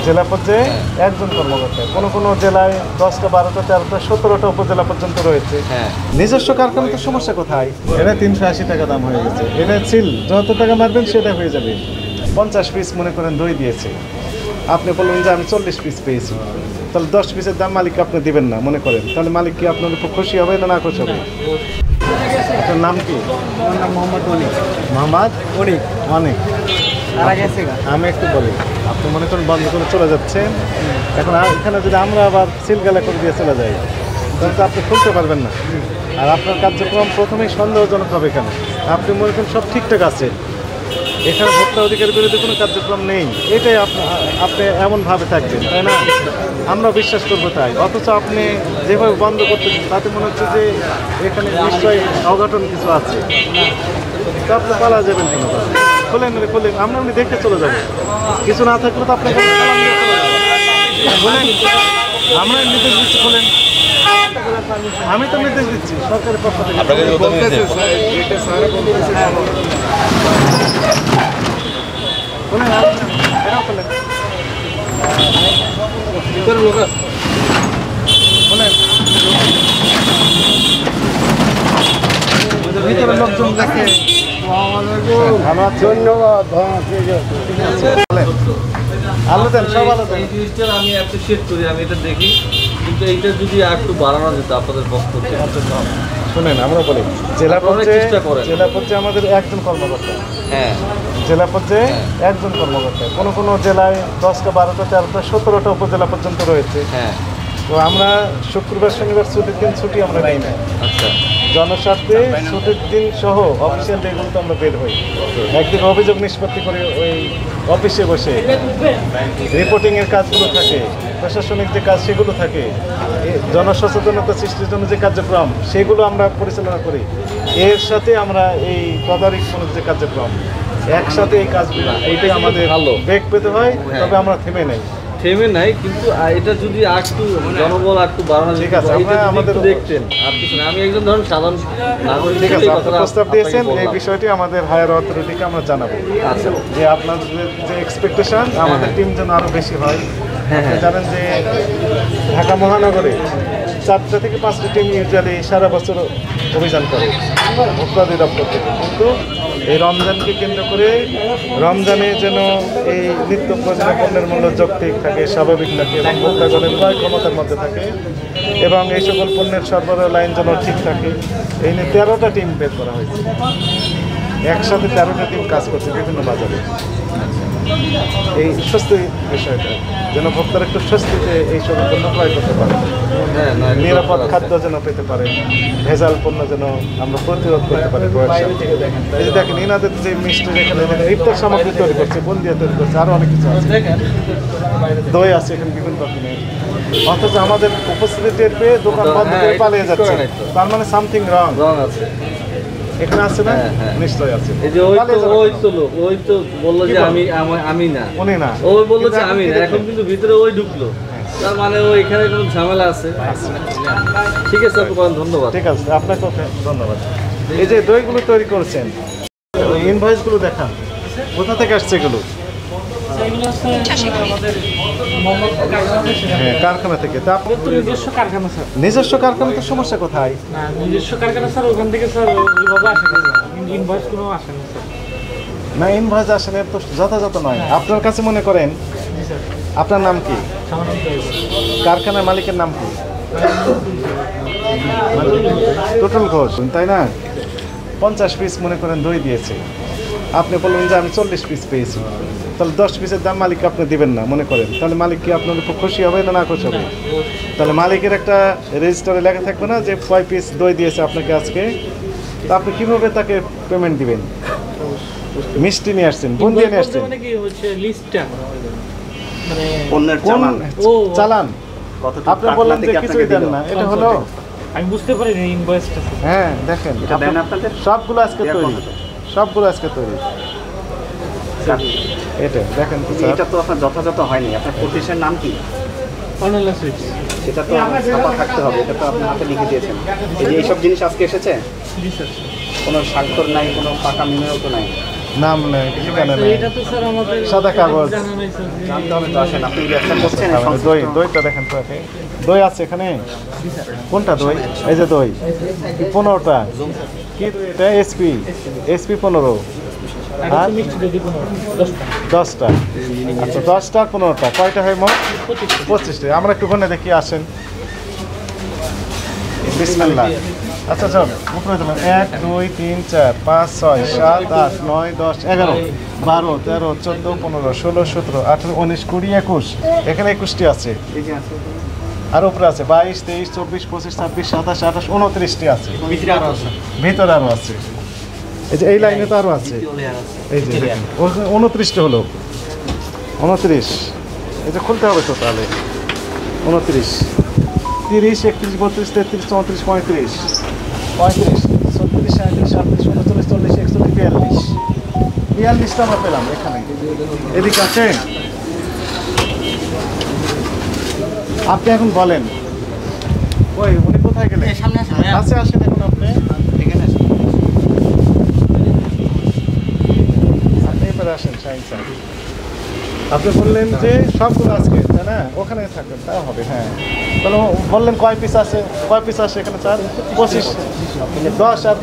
জেলা পর্যায়ে একজন কর্মকর্তা, কোনো কোনো জেলায় 10টা 12টা 13টা 17টা উপজেলা পর্যন্ত রয়েছে। নিজস্ব কারখানা তো সমস্যা কোথায়? এটা 380 টাকা দাম হয়ে গেছে। এটা সিল যত টাকা মারবেন সেটা হয়ে যাবে। 50 পিস মনে করেন দই দিয়েছে, আপনি বললেন যে আমি 40 পিস পেয়েছি, তাহলে 10 পিসের দাম মালিককে আপনি দিবেন না মনে করেন, তাহলে মালিক কি আপনার উপর খুশি হবে না না খুশি হবে? আপনার নাম কি? আমার নাম মোহাম্মদ অনিক। মোহাম্মদ অনিক। অনেক আমি একটু বলি, আপনি মনে করেন বন্ধ করে চলে যাচ্ছেন, এখন এখানে যদি আমরা আবার সিলগালা করে দিয়ে চলে যাই তাহলে তো আপনি খুলতে পারবেন না। আর আপনার কার্যক্রম প্রথমেই সন্দেহজনক হবে। এখানে আপনি মনে করেন সব ঠিকঠাক আছে, এখানে ভোক্তা অধিকার বিরোধী কোনো কার্যক্রম নেই, এটাই আপনি এমনভাবে থাকবেন, তাই না? আমরা বিশ্বাস করবো তাই। অথচ আপনি যেভাবে বন্ধ করতেছেন তাতে মনে হচ্ছে যে এখানে নিশ্চয়ই অঘটন কিছু আছে। তো আপনি পালা যাবেন কেন? খোলেন রে খোলেন, আমরা এমনি দেখতে চলে যাবো। কিছু না থাকলে তো আপনাকে সালাম দিয়ে চলে যাবো। খোলেন, আমরা নির্দেশ দিচ্ছি, খোলেন। আমি তো নির্দেশ দিচ্ছি সরকারের পক্ষ থেকে। খোলেন, এরাও খোলেন। খোলেন, ভিতরে লোকজন দেখে। ভালো আছে, ধন্যবাদ। আলু দেন, সব আলু দেন। এই জিনিসটা আমি অ্যাপ্রিসিয়েট করি, আমি এটা দেখি, কিন্তু এইটা যদি আর একটু বাড়ানো যেত আপনাদের পক্ষ থেকে। শুনেন, আমরা বলি জেলা পর্যায়ে আমাদের একজন কর্মকর্তা। হ্যাঁ, জেলা পর্যায়ে একজন কর্মকর্তা, কোনো কোনো জেলায় 10টা 12টা 13টা 17টা উপজেলা পর্যন্ত রয়েছে। হ্যাঁ, তো আমরা শুক্রবার শনিবার ছুটির দিন ছুটি আমরা নেই না। আচ্ছা, জনস্বার্থে ছুটির দিন সহ অফিসিয়াল ডেগুলোতে আমরা বের হই। একদিকে অভিযোগ নিষ্পত্তি করে ওই অফিসে বসে রিপোর্টিংয়ের কাজগুলো থাকে, প্রশাসনিক যে কাজ সেগুলো থাকে, জনসচেতনতা সৃষ্টির জন্য যে কার্যক্রম সেগুলো আমরা পরিচালনা করি। এর সাথে আমরা এই তদারকিমূলক যে কার্যক্রম একসাথে এই কাজগুলো, এইটাই আমাদের ভালো বেগ পেতে হয়। তবে আমরা থেমে নেই, কিন্তু এটা যদি একটু জনবল একটু বাড়ানো ঠিক আছে, আমাদের দেখতেন। আর কিছু না, আমি একজন ধরুন সাধারণ নাগরিক। ঠিক আছে, আপনি প্রস্তাব দিয়েছেন, এই বিষয়টি আমাদের হায়ার অথরিটিকে আমরা জানাবো। আচ্ছা, যে আপনার যে এক্সপেকটেশন আমাদের টিম যেন আরো বেশি হয়। আপনি জানেন যে ঢাকা মহানগরে 4টা থেকে 5টা টিম ইউজুয়ালি সারা বছর অভিযান করে ভোক্তা অধিদপ্তর থেকে, কিন্তু এই রমজানকে কেন্দ্র করে রমজানে যেন এই নিত্য প্রয়োজনীয় পণ্যের মূল্য যৌক্তিক থাকে, স্বাভাবিক থাকে এবং ভোক্তাগণের ক্রয় ক্ষমতার মধ্যে থাকে এবং এই সকল পণ্যের সরবরাহ লাইন যেন ঠিক থাকে, এই নিয়ে 13টা টিম বের করা হয়েছে। একসাথে 13টা টিম কাজ করছে বিভিন্ন বাজারে। এই স্বস্তি বিষয়টা যেন ভোক্তারা একটু স্বস্তিতে এই সকল পণ্য ক্রয় করতে পারে, নিরাপদ খাদ্য যেন পেতে পারে, ভেজাল পণ্য যেন আমরা প্রতিরোধ করতে পারি। এই যে দেখেন এনাদের যে মিষ্টি এখানে ইফতার সামগ্রী তৈরি করছে, বুন্দিয়া তৈরি করছে, আরও অনেক কিছু আছে, দই আছে এখানে বিভিন্ন রকমের। অথচ আমাদের উপস্থিতি টের পেয়ে দোকান বন্ধ করে পালিয়ে যাচ্ছে, তার মানে সামথিং রং আছে এখানে আছে না? নিশ্চয়ই আছে। এই যে ওই তো বললো যে আমি না, উনি না, ওই বললো যে আমি না, এখন কিন্তু ভিতরে ওই ঢুকলো, তার মানে ও এখানে কোনো ঝামেলা আছে। ঠিক আছে, ধন্যবাদ। ঠিক আছে, আপনাকে ধন্যবাদ। এই যে দইগুলো তৈরি করেছেন, ইনভয়েসগুলো দেখান, কোথা থেকে আসছে এগুলো? হ্যাঁ, কারখানা থেকে। তা নিজস্ব কারখানা স্যার। নিজস্ব কারখানা তো সমস্যা কোথায়? না, নিজস্ব কারখানা স্যার, ওখান থেকে স্যার ওইভাবে আসে না, ইনভয়েস কোনো আসে না স্যার। না, ইনভয়েস আসলে তো যথাযথ নয়। আপনার কাছে মনে করেন, আপনার নাম কি? কারখানার মালিকের নাম কি? টোটাল ঘোষ, তাই না? 50 পিস মনে করেন দই দিয়েছে, আপনি বললেন যে আমি 40 পিস পেয়েছি, তাহলে 10 পিসের দাম মালিককে আপনি দিবেন না মনে করেন, তাহলে মালিক কি আপনার উপর খুশি হবে না না খুশি হবে? তাহলে মালিকের একটা রেজিস্টারে লেখা থাকবে না যে 5 পিস দই দিয়েছে আপনাকে আজকে, তা আপনি কীভাবে তাকে পেমেন্ট দিবেন? মিষ্টি নিয়ে আসছেন, বুন্দিয়া নিয়ে আসছেন, মানে কি হচ্ছে লিস্টটা, মানে পণ্যের চালান। আপনি বললেন যে কিছুই দেন না, এটা হলো? আমি বুঝতে পারি না ইনভয়েসটা। হ্যাঁ, দেখেন সবগুলো আজকে তৈরি, সবগুলো আজকে তৈরি। এটা দেখেন, এটা তো আপনার যথাযথ হয়নি। আপনার প্রতিষ্ঠানের নাম কি? Online switch. সেটা তো ছাপা থাকতে হবে, এটা তো আপনি হাতে লিখে দিয়েছেন। এই যে এইসব জিনিস আজকে এসেছে, কোনো স্বাক্ষর নাই, কোনো পাকা মিমেও তো নাই। নাম নেই, ঠিকানা নেই, এটা তো স্যার আমাদের সাদা কাগজ। জানা নাই স্যার যে- জানতে হবে তো আসেন আপনি ব্যবসা করছেন এই সংস্থা- দই, দইটা দেখেন তো একে। দই আছে এখানে? কোনটা দই? এই যে দই 15টা। কি দই এটা? এসপি 15। আর আর একটু মিষ্টি যদি কোনো 10টা 10টা। আচ্ছা 10টা 15টা, কয়টা হয় মোট? 25টা। আমরা একটু ওখানে দেখি, আসেন। বিসমিল্লাহ। আচ্ছা চল উপরে দেবেন। 1 2 3 4 5 6 7 8 9 10 11 12 13 14 15 16 17 18 19 20 21। এখানে 21টি আছে। এই যে আছে আর উপরে আছে 22 23 24 25 26 27 28 29টি আছে। ভিতরে আরো আছে ভিতরে আরো আছে। এই যে এই লাইনে তো আরো আছে। এই যে দেখেন, 29টা হলো। 29। এটা খুলতে হবে তো তাহলে। 29 30 31 32 33 34 35 35 36 37 38 39 40 41 42টা আমরা পেলাম এখানে। এদিকে আছেন? আপনি এখন বলেন। ওই উনি কোথায় গেলেন? সামনে আসেন আছে, আসেন এখন আপনি। এখানে আসেন আপনি এবারে আসেন শাহিন স্যার। আপনি বললেন যে সবগুলো আজকে, তাই না? ওখানে থাকবেন, তাও হবে। হ্যাঁ, তাহলে বললেন কয় পিস আছে? কয় পিস আছে এখানে স্যার? 25। 10 আর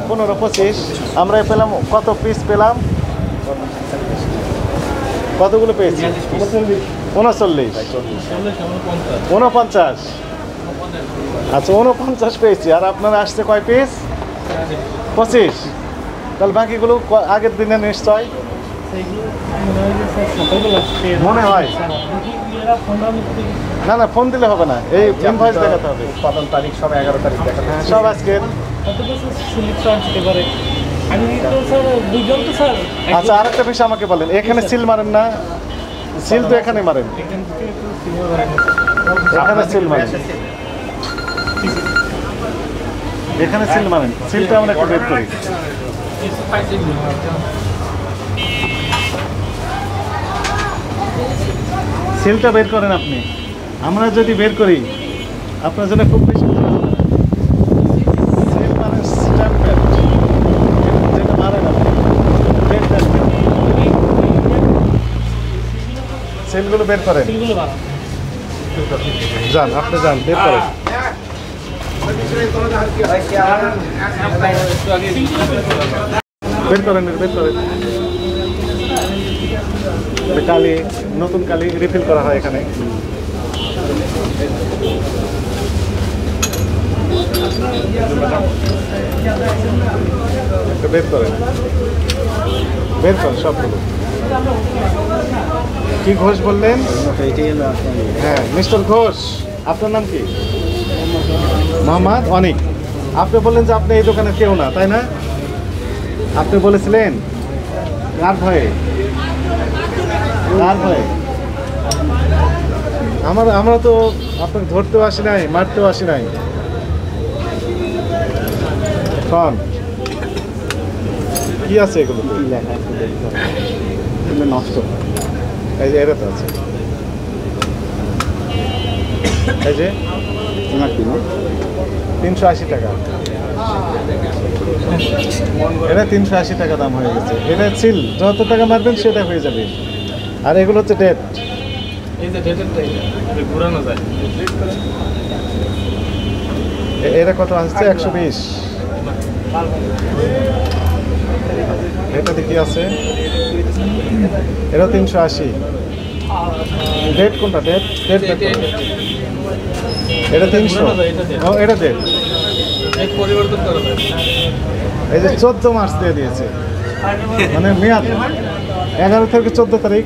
15 25। আমরা পেলাম কত পিস পেলাম? কতগুলো পেয়েছি? 39 49। আচ্ছা 49 পেয়েছি। আর আপনারা আসছে কয় পিস? 25। তাহলে বাকিগুলো আগের দিনে নিশ্চয় সেইগুলো মনে হয় যে স্যার সকালবেলা আসছে। মনে হয়। স্যার, দেখি এরা 15 মিনিট থেকে না না, ফোন দিলে হবে না, এই ইনভয়েস দেখাতে হবে। উৎপাদন তারিখ সব 11 তারিখ দেখাতে হ্যাঁ, সব আজকের। কতটা স্যার সিলেকশন আসতে পারে? আমি তো স্যার দুজন তো স্যার আচ্ছা আরেকটা বিষয় আমাকে বলেন, এখানে সিল মারেন না? সিল তো এখানে মারেন, এখান থেকে একটু সিনিয়র বাড়ানো এখানে সিল মারেন, এখানে সিল মারেন। সিলটা আমরা একটু বের করি। সিলটা বের করেন আপনি। আমরা যদি বের করি আপনার জন্য খুব বেশি খরচ হবে না। সিল মানে স্ট্যাম্প প্যাড, যেটা মারেন আপনি। Pad pad. সিলগুলো বের করেন। সিলগুলো বাড়ানো। যান, আপনি যান, বের করেন। বের করেন, বের করেন। কালি, নতুন কালি রিফিল করা হয় এখানে। একটা বের করেন, বের করেন সবগুলো। কি ঘোষ বললেন? হ্যাঁ, মিস্টার ঘোষ। আপনার নাম কি? মোহাম্মদ অনিক। আপনি বললেন যে আপনি এই দোকানের কেউ না, তাই না? আপনি বলেছিলেন কার ভয়ে? কার ভয়ে? আমরা তো আপনাকে ধরতেও আসি নাই, মারতেও আসি নাই। শোন, কি আছে এগুলো? নষ্ট এই যে এটা তো আছে, এই যে 380 টাকা। এটা 380 টাকা দাম হয়ে গেছে। এটা সিল যত টাকা মারবেন সেটা হয়ে যাবে। আর এগুলো হচ্ছে ডেট। এই যে ডেটেরটা এটা ঘোরানো যায়। এটা কত আসছে? 120। এটাতে কি আছে? এটা 380। ডেট কোনটা? ডেট ডেট এটা 300। ও, এটা ডেট। এক পরিবর্তন করা যায়। এই যে 14 মার্চ দিয়ে দিয়েছে, মানে মেয়াদ 11 থেকে 14 তারিখ।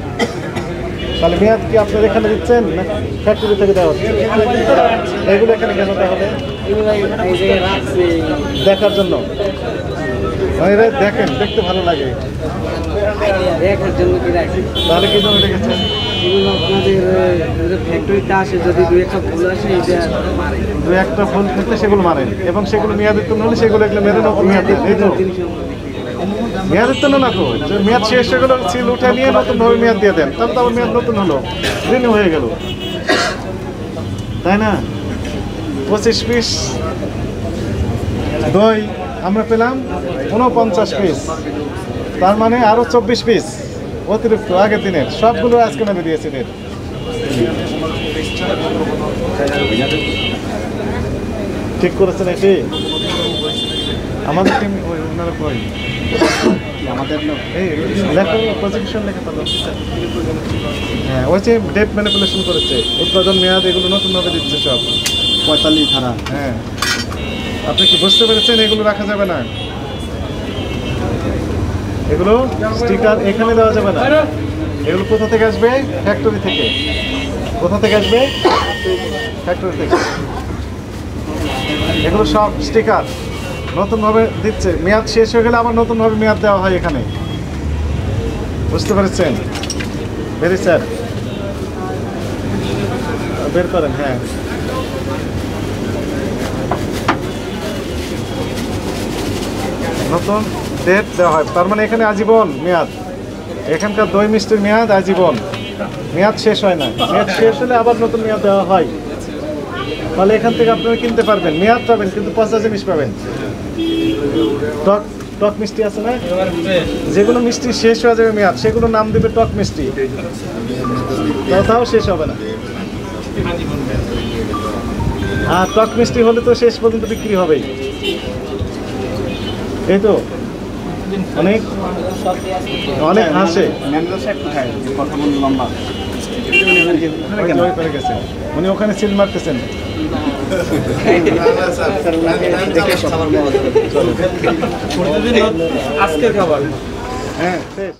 তাহলে মেয়াদ কি আপনার এখানে দিচ্ছেন না ফ্যাক্টরি থেকে দেওয়া হচ্ছে? এগুলো এখানে কেন তাহলে? দেখার জন্য। এরা দেখেন, দেখতে ভালো লাগে। দেখার জন্য কি রাখি তাহলে কি জন্য রেখেছেন? এগুলো আপনাদের ফ্যাক্টরিতে আসে, যদি দু একটা ভুল আসে এটা মারে। দু একটা ফোন থাকলে সেগুলো মারেন, এবং সেগুলো মেয়াদোত্তীর্ণ হলে সেগুলো এগুলো মেরে নতুন মেয়াদ দেন। এই তো মেয়াদোত্তীর্ণ না তো, যে মেয়াদ শেষ হয়ে গেলো সিল উঠে নিয়ে নতুনভাবে মেয়াদ দিয়ে দেন, তাহলে তো আবার মেয়াদ নতুন হলো, রিনিউ হয়ে গেল, তাই না? 25 পিস দই আমরা পেলাম 49 পিস, তার মানে আরো 24 পিস অতিরিক্ত আগের দিনের, সবগুলো আজকে নামে দিয়েছি রেট। ঠিক করেছেন এটি? আমাদের টিম ওনারা কই? আমাদের এই লেখা প্রজেকশন লেখা পেল। হ্যাঁ, ওই যে ডেট ম্যানিপুলেশন করেছে, উৎপাদন মেয়াদ এগুলো নতুনভাবে দিচ্ছে সব। 45 ধারা। হ্যাঁ, আপনি কি বুঝতে পেরেছেন? এগুলো রাখা যাবে না, এগুলো স্টিকার এখানে দেওয়া যাবে না। এগুলো কোথা থেকে আসবে? ফ্যাক্টরি থেকে। কোথা থেকে আসবে? ফ্যাক্টরি থেকে। এগুলো সব স্টিকার নতুনভাবে দিচ্ছে, মেয়াদ শেষ হয়ে গেলে আবার নতুনভাবে মেয়াদ দেওয়া হয় এখানে। বুঝতে পেরেছেন? ভেরি স্যার, বের করেন। হ্যাঁ, নতুন ডেট দেওয়া হয়, তার মানে এখানে আজীবন মেয়াদ। এখানকার দই মিষ্টির মেয়াদ আজীবন, মেয়াদ শেষ হয় না। মেয়াদ শেষ হলে আবার নতুন মেয়াদ দেওয়া হয়। তাহলে এখান থেকে আপনারা কিনতে পারবেন, মেয়াদ পাবেন কিন্তু পচা জিনিস পাবেন। টক টক মিষ্টি আছে না, যেগুলো মিষ্টি শেষ হয়ে যাবে মেয়াদ, সেগুলো নাম দেবে টক মিষ্টি, তাও শেষ হবে না। আর টক মিষ্টি হলে তো শেষ পর্যন্ত বিক্রি হবেই। এই তো অনেক অনেক হাসে। ম্যানেজার সাহেব কোথায়? যে কথা বলুন লম্বা। ওই পেরে গেছেন, উনি ওখানে সিল মারতেছেন। স্যার ওনাকে দেখে খাবার পাওয়া যাবে। আজকের খাবার হ্যাঁ শেষ।